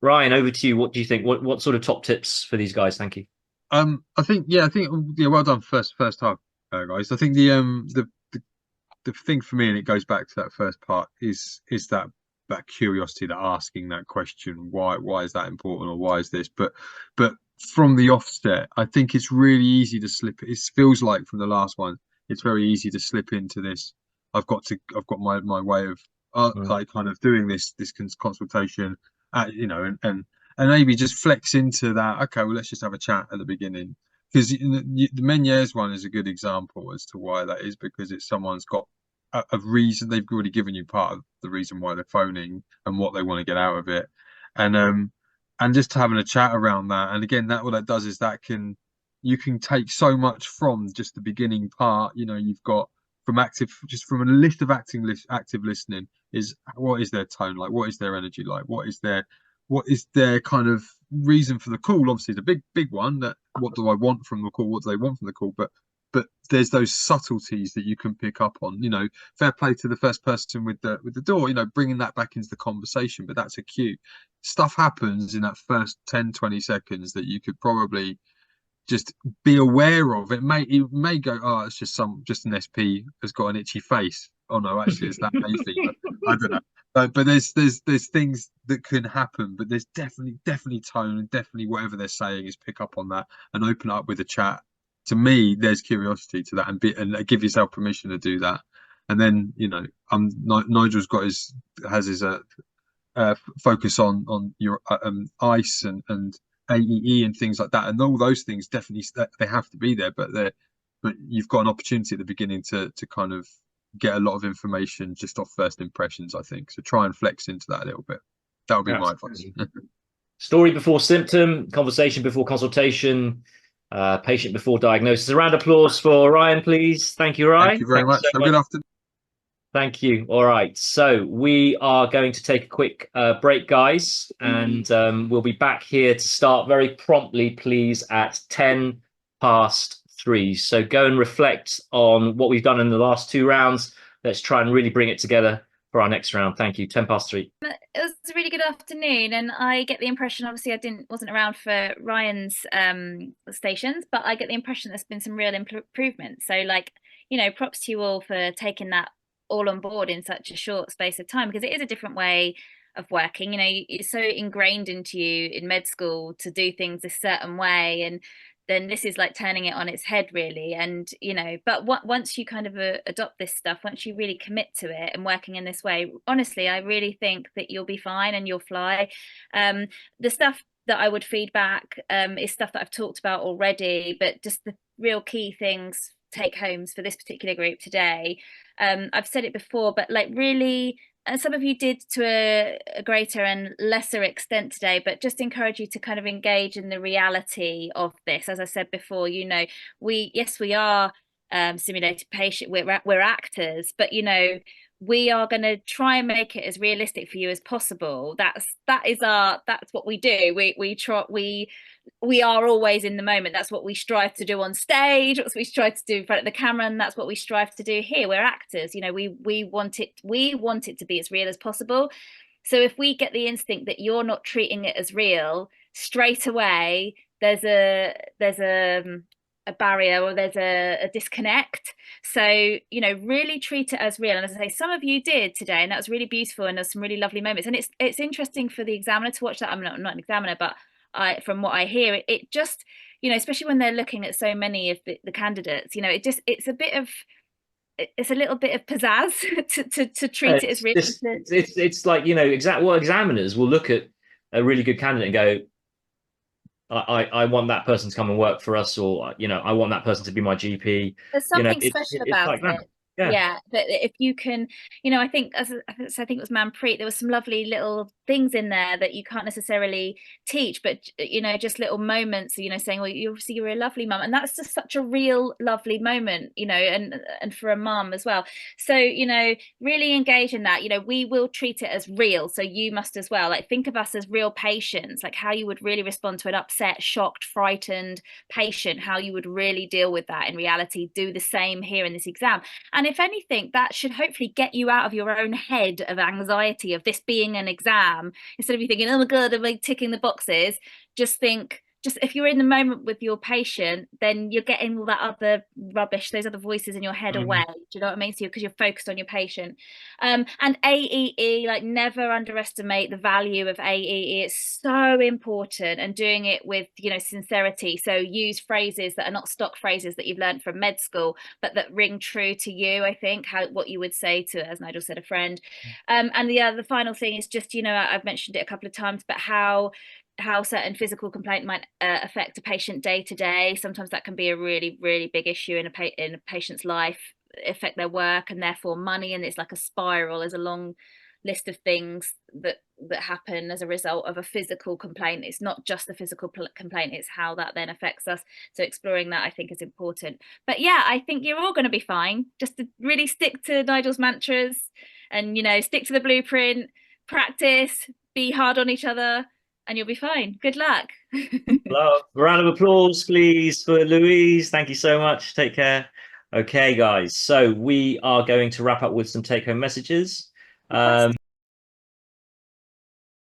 Ryan, over to you. What do you think? What sort of top tips for these guys? Thank you. I think well done first half, guys. I think the thing for me, and it goes back to that first part, is that curiosity, that asking that question, why is that important, or why is this? But from the offset, I think it's really easy to slip. It feels like from the last one, it's very easy to slip into this. I've got my way of Mm. like kind of doing this consultation, and maybe just flex into that. Okay, well, let's just have a chat at the beginning. Because the Meniere's one is a good example as to why that is, because it's someone's got a reason. They've already given you part of the reason why they're phoning and what they want to get out of it, and just having a chat around that. And again, that what that does is that can you can take so much from just the beginning part. You've got from a list of active listening, is what is their tone like, what is their energy like, what is their kind of reason for the call. Obviously the big one, that what do I want from the call, what do they want from the call, but there's those subtleties that you can pick up on. Fair play to the first person with the door, bringing that back into the conversation, but that's a cue. Stuff happens in that first 10-20 seconds that you could probably just be aware of. It may go, oh, it's just an SP has got an itchy face. Oh no, actually it's that hay fever. I don't know. But there's things that can happen, but there's definitely tone, and definitely whatever they're saying is pick up on that and open up with a chat. To me, there's curiosity to that, and give yourself permission to do that. And then Nigel's got his focus on your ice and AEE and things like that, and all those things definitely they have to be there, but you've got an opportunity at the beginning to kind of get a lot of information just off first impressions, I think. So try and flex into that a little bit. That would be my advice. Absolutely. Story before symptom, conversation before consultation, patient before diagnosis. A round of applause for Ryan, please. Thank you, Thank Ryan. you very Thanks so much. Have a much. good afternoon. Thank you. All right. So we are going to take a quick break, guys, and we'll be back here to start very promptly, please, at 10 past 3. So go and reflect on what we've done in the last 2 rounds. Let's try and really bring it together for our next round. Thank you. 10 past 3. It was a really good afternoon, and I get the impression, obviously I wasn't around for Ryan's stations, but I get the impression there's been some real improvement. So props to you all for taking that all on board in such a short space of time, because it is a different way of working. It's so ingrained into you in med school to do things a certain way, and then this is like turning it on its head, really. And but once you kind of adopt this stuff, once you really commit to it and working in this way, honestly, I really think that you'll be fine and you'll fly. The stuff that I would feedback is stuff that I've talked about already, but just the real key things, take homes for this particular group today. I've said it before, but really, and some of you did to a greater and lesser extent today, but just encourage you to kind of engage in the reality of this. As I said before, we are simulated patient, we're actors, but we are going to try and make it as realistic for you as possible. That's what we do. We are always in the moment. That's what we strive to do on stage. That's what we strive to do in front of the camera, and that's what we strive to do here. We're actors. We want it to be as real as possible. So if we get the instinct that you're not treating it as real, straight away there's a barrier, or there's a disconnect. So really treat it as real. And as I say, some of you did today, and that was really beautiful, and there's some really lovely moments. And it's interesting for the examiner to watch that. I'm not an examiner, but from what I hear, it just especially when they're looking at so many of the candidates, it's a little bit of pizzazz to treat it as real. It's like examiners will look at a really good candidate and go, I want that person to come and work for us, or I want that person to be my GP. There's something special about like that. it. Yeah. Yeah, but if you can, I think I think it was Manpreet, there was some lovely little things in there that you can't necessarily teach, but just little moments, saying, well, you're a lovely mum, and that's just such a real lovely moment, and for a mum as well. So really engage in that. We will treat it as real, so you must as well. Like, think of us as real patients, like how you would really respond to an upset, shocked, frightened patient, how you would really deal with that in reality. Do the same here in this exam. And if anything, that should hopefully get you out of your own head of anxiety of this being an exam. Instead of you thinking, oh my God, am I ticking the boxes? Just think, just if you're in the moment with your patient, then you're getting all that other rubbish, those other voices in your head away. Do you know what I mean? So because you're focused on your patient. And AEE, like, never underestimate the value of AEE. It's so important, and doing it with, you know, sincerity. So use phrases that are not stock phrases that you've learned from med school, but that ring true to you. I think what you would say to, as Nigel said, a friend. And the final thing is just, you know, I've mentioned it a couple of times, but how certain physical complaint might affect a patient day to day. Sometimes that can be a really, really big issue in a patient's life, affect their work and therefore money. And it's like a spiral. There's a long list of things that happen as a result of a physical complaint. It's not just the physical complaint, it's how that then affects us. So exploring that, I think, is important. But yeah, I think you're all going to be fine. Just to really stick to Nigel's mantras and, you know, stick to the blueprint, practice, be hard on each other, and you'll be fine. Good luck. Love. A round of applause, please, for Louise. Thank you so much. Take care. Okay, guys. So we are going to wrap up with some take-home messages.